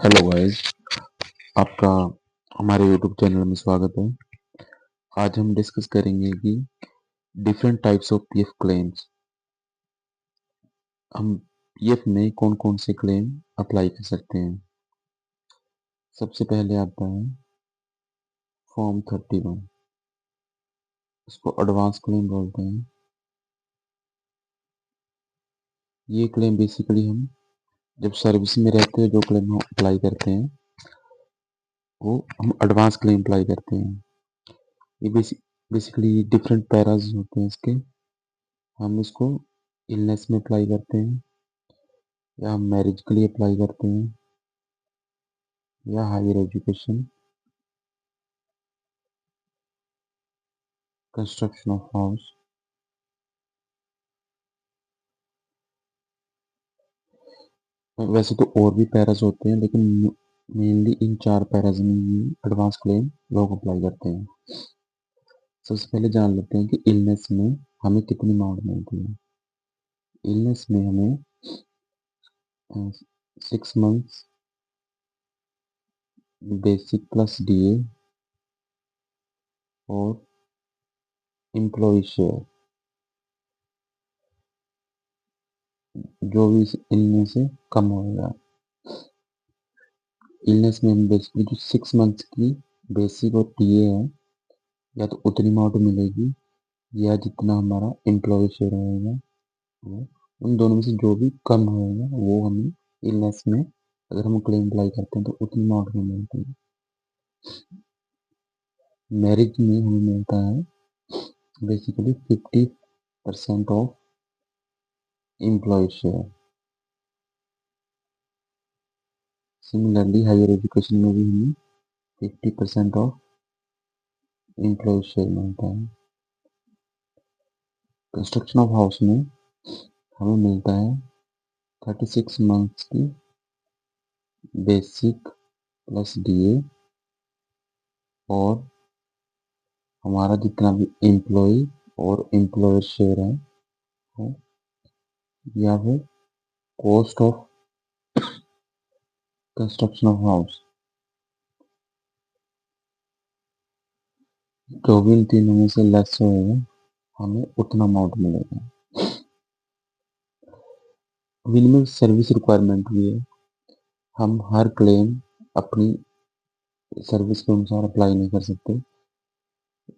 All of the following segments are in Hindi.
हेलो गाइस, आपका हमारे यूट्यूब चैनल में स्वागत है। आज हम डिस्कस करेंगे कि different types of PF claims. हम पीएफ में कौन कौन से क्लेम अप्लाई कर सकते हैं। सबसे पहले आता है फॉर्म 31। इसको एडवांस क्लेम बोलते हैं। ये क्लेम बेसिकली हम जब सर्विस में रहते हैं जो क्लेम हम अप्लाई करते हैं वो हम एडवांस क्लेम अप्लाई करते हैं। ये बेसिकली डिफरेंट पैराज होते हैं इसके। हम इसको इलनेस में अप्लाई करते हैं, या हम मैरिज के लिए अप्लाई करते हैं, या higher education, construction of house. वैसे तो और भी पैराज होते हैं, लेकिन मेनली इन 4 पैराज में ही एडवांस क्लेम लोग अप्लाई करते हैं। सबसे पहले जान लेते हैं कि इलनेस में हमें कितनी अमाउंट मिलती है। इलनेस में हमें 6 मंथ्स बेसिक प्लस डीए और एम्प्लॉय शेयर, जो भी इस इलनेस से कम होगा। इलनेस में हम बेसिकली जो 6 मंथ्स की बेसिक और डीए है, या तो उतनी अमाउंट मिलेगी या जितना हमारा एम्प्लॉय शेयर रहेगा, वो उन दोनों में से जो भी कम होगा वो हमें इलनेस में अगर हम क्लेम अप्लाई करते हैं तो उतनी अमाउंट में मिलती है। मैरिज में हमें मिलता है basically 50% of employ share. Similarly higher education में भी हमें 50% ऑफ एम्प्लॉय शेयर मिलता है। कंस्ट्रक्शन ऑफ हाउस में हमें मिलता है 36 मंथ्स की बेसिक प्लस डीए और हमारा जितना भी एम्प्लॉय और एम्प्लॉयर शेयर है, या फिर cost of construction of house, जो भी इन तीनों में से लेस होएगा हमें उतना अमाउंट मिलेगा। मिनिमम सर्विस रिक्वायरमेंट भी है। हम हर क्लेम अपनी सर्विस के अनुसार अप्लाई नहीं कर सकते।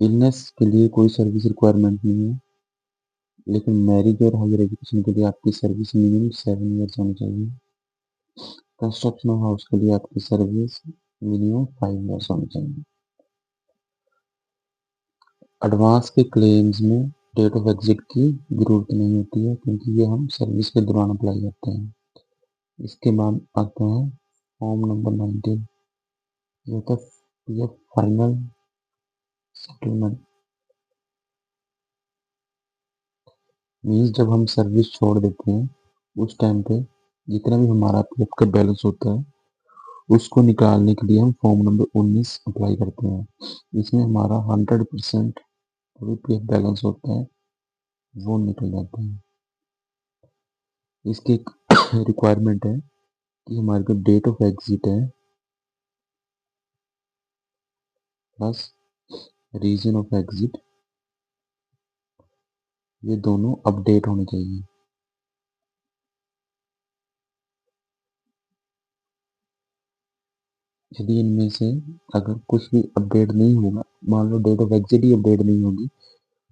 इलनेस के लिए कोई सर्विस रिक्वायरमेंट नहीं है, लेकिन मैरिज और हायर एजुकेशन के लिए आपकी सर्विस मिनिमम 7 ईयर्स होनी चाहिए। कंस्ट्रक्शन ऑफ हाउस के लिए आपकी सर्विस मिनिमम 5 ईयर्स होनी चाहिए। एडवांस के क्लेम्स में डेट ऑफ एग्जिट की जरूरत नहीं होती है, क्योंकि ये हम सर्विस के दौरान अप्लाई करते हैं। इसके बाद आता है फॉर्म नंबर 19। ये होता है ये फाइनल सेटलमेंट। मीन्स जब हम सर्विस छोड़ देते हैं उस टाइम पे जितना भी हमारा पीएफ का बैलेंस होता है उसको निकालने के लिए हम फॉर्म नंबर 19 अप्लाई करते हैं। इसमें हमारा 100% जो भी पीएफ बैलेंस होता है वो निकल जाता है। इसकी एक रिक्वायरमेंट है कि हमारी जो डेट ऑफ एग्जिट है प्लस रीजन ऑफ एग्जिट, ये दोनों अपडेट होने चाहिए। यदि इनमें से अगर कुछ भी अपडेट नहीं होगा, मान लो डेट ऑफ एग्जिट ही अपडेट नहीं होगी,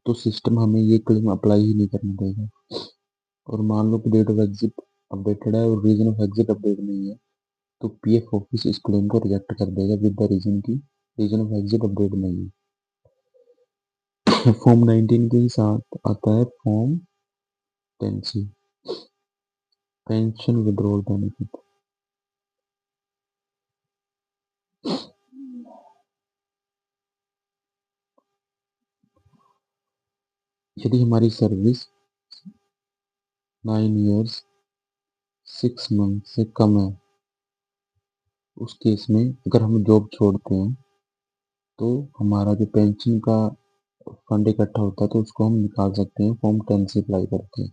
तो सिस्टम हमें ये क्लेम अप्लाई ही नहीं करने देगा। और मान लो कि डेट ऑफ एग्जिट अपडेटेड है और रीजन ऑफ एग्जिट अपडेट नहीं है, तो पीएफ ऑफिस इस क्लेम को रिजेक्ट कर देगा विद द रीजन की रीजन ऑफ एग्जिट अपडेट नहीं है। फॉर्म 19 के साथ आता है form 10C, pension withdrawal benefit. यदि हमारी सर्विस 9 ईयर्स 6 मंथ से कम है, उस केस में अगर हम जॉब छोड़ते हैं तो हमारा जो पेंशन का फंड इकट्ठा होता है तो उसको हम निकाल सकते हैं फॉर्म 10 से अप्लाई करके।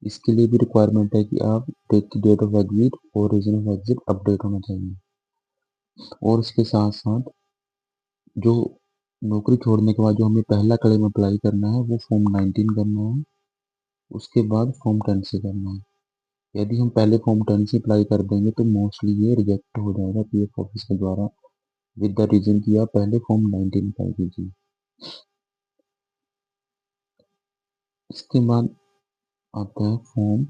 इसके लिए भी रिक्वायरमेंट है कि आप डेट ऑफ एग्जिट और रीजन ऑफ एग्जिट अपडेट होना चाहिए। और इसके साथ साथ जो नौकरी छोड़ने के बाद जो हमें पहला क्लेम अप्लाई करना है वो फॉर्म 19 करना है, उसके बाद फॉर्म 10 से करना है। यदि हम पहले फॉर्म 10 से अप्लाई कर देंगे तो मोस्टली ये रिजेक्ट हो जाएगा पीएफ ऑफिस के द्वारा, विद द रीजन कि आप पहले फॉर्म 19 अप्लाई कीजिए। इसके बाद आता है फॉर्म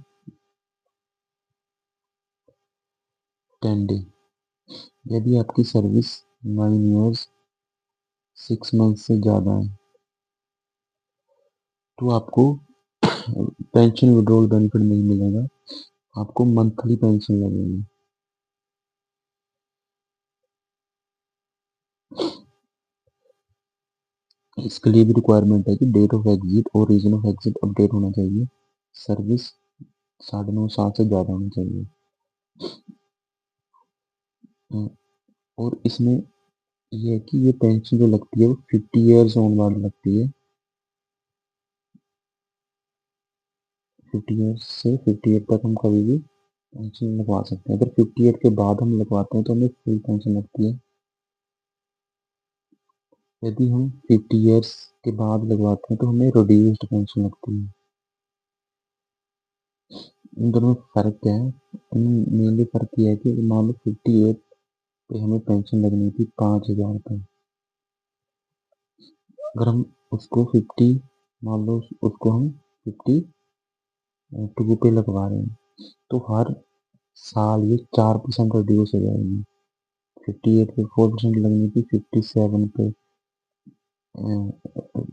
10D। यदि आपकी सर्विस 9 ईयर्स 6 मंथ से ज़्यादा है तो आपको पेंशन विड्रॉल बेनिफिट नहीं मिलेगा, आपको मंथली पेंशन लगेगी। इसके लिए भी रिक्वायरमेंट है कि डेट ऑफ एग्जिट और रीजन ऑफ एग्जिट अपडेट होना चाहिए, सर्विस 9.5 साल से ज़्यादा होनी चाहिए। और इसमें ये है कि ये पेंशन जो लगती है वो 50 ईयर्स ऑन बाद लगती है, 50 ईयर्स से 58 तक हम कभी भी पेंशन लगवा सकते हैं। अगर 58 के बाद हम लगवाते हैं तो हमें फुल पेंशन लगती है। यदि हम 50 ईयर्स के बाद लगवाते हैं तो हमें रिड्यूस्ड पेंशन लगती है। इन दोनों में फ़र्क क्या है? इनमें मेनली फ़र्क ये है कि मान लो 58 पे हमें पेंशन लगनी थी 5,000 रुपये, अगर हम उसको 50 मान लो उसको हम 52 पे लगवा रहे हैं तो हर साल ये 4% रिड्यूस हो जाएगी। 58 पे 4% लगनी थी, 57 पे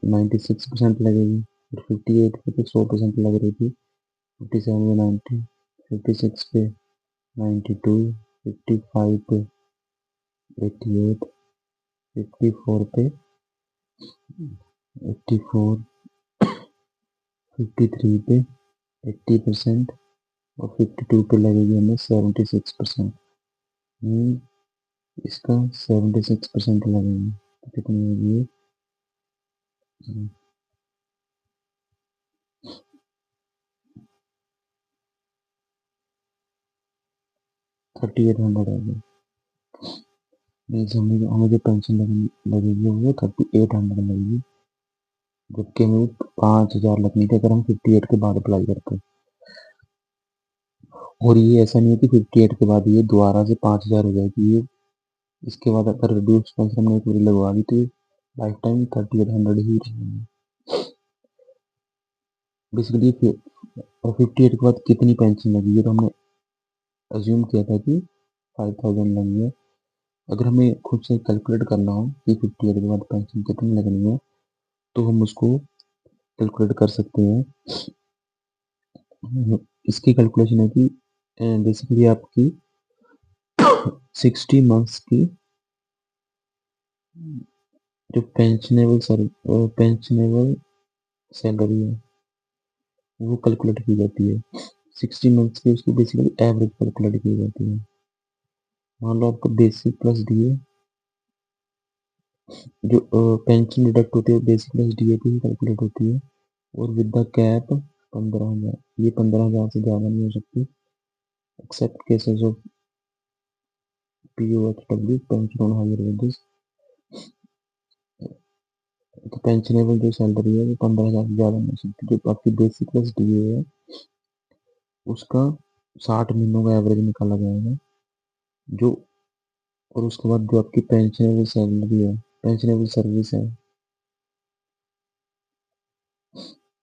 96% लगेगी, और 58 पे तो 100% लग रही थी, 57 पे 90, 56 पे 92, 55 पे 88, 54 पे 84, 53 पे 80% और 52 पे लगेगी हमें 76%। इसका 76% लगेगी तो कितनी होगी? 3800 आएगी। मीन्स हमें हमें जो पेंशन लगेगी वो 3800 लगेगी, जबकि हमें 5,000 लगनी थी अगर हम 58 के बाद अप्लाई करते हैं। और ये ऐसा नहीं है कि 58 के बाद ये दोबारा से 5,000 हो जाएगी, ये इसके बाद अगर रिड्यूस पेंशन हमने पूरी लगवा दी तो लाइफ टाइम 3800 ही रहेगी। बेसिकली 58 के बाद कितनी पेंशन लगी है तो हमने अज्यूम किया था कि 5,000 लगी है। अगर हमें खुद से कैलकुलेट करना हो कि 58 के बाद पेंशन कितनी लगनी है तो हम उसको कैलकुलेट कर सकते हैं। इसकी कैलकुलेशन है कि बेसिकली आपकी 60 मंथ्स की जो पेंशनेबल सैलरी है वो कैलकुलेट की जाती है। 60 मंथ्स की उसकी बेसिकली एवरेज कैलकुलेट की जाती है। मान लो आपका बेसिक प्लस डीए, जो पेंशन डिडक्ट होती है बेसिक प्लस डीए पे ही कैलकुलेट होती है, और विद द कैप 15,000। ये 15,000 से ज़्यादा नहीं हो सकती except cases of POHW, pension on higher wages. तो पेंशनेबल जो सैलरी है वो 15,000 से ज़्यादा नहीं हो सकती। जो आपकी बेसिक प्लस डीए है उसका 60 महीनों का एवरेज निकाला जाएगा, जो और उसके बाद जो आपकी पेंशनेबल सैलरी है, पेंशनेबल सर्विस है,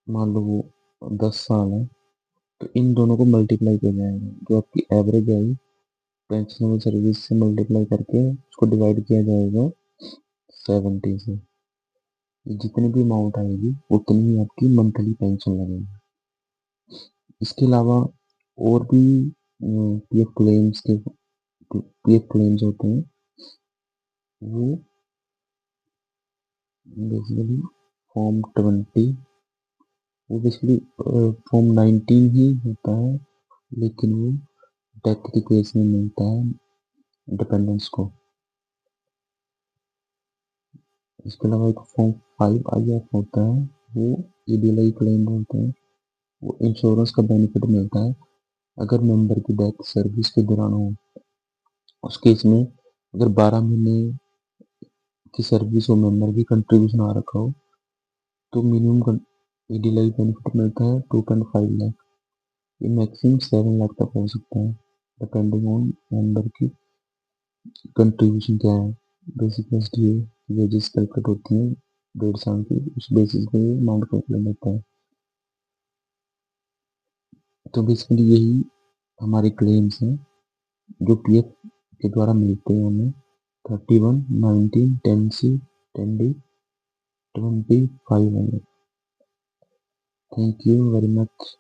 मान लो वो 10 साल है, तो इन दोनों को मल्टीप्लाई किया जाएगा। जो आपकी एवरेज आई पेंशनेबल सर्विस से मल्टीप्लाई करके उसको डिवाइड किया जाएगा 70 से। जितनी भी अमाउंट आएगी उतनी ही आपकी मंथली पेंशन लगेगी। इसके अलावा और भी पीएफ क्लेम्स होते हैं, वो बेसिकली फॉर्म 20, वो बेसिकली फॉर्म 19 ही होता है, लेकिन वो डेथ के केस में मिलता है डिपेंडेंट्स को। इसके अलावा एक फॉर्म 5IF होता है, वो EDLI क्लेम बोलते हैं, वो इंश्योरेंस का बेनिफिट मिलता है अगर मेंबर की डेथ सर्विस के दौरान हो। उस केस में अगर 12 महीने की सर्विस हो, मेंबर की कंट्रीब्यूशन आ रखा हो, तो मिनिमम ईडी लाइफ बेनिफिट मिलता है 2.5 लाख। ये मैक्सिमम 7 लाख तक हो सकता है, डिपेंडिंग ऑन मेंबर की कंट्रीब्यूशन क्या है। बेसिक एसडीए वेजेस कैलकुलेट होती हैं 1.5 साल की, उस बेसिस पे ये अमाउंट कैलकुलेट होता है। तो बेसिकली यही हमारे क्लेम्स हैं जो पीएफ के द्वारा मिलते हैं हमें। 31, 19, 10C, 10D, 25 है। Thank you very much.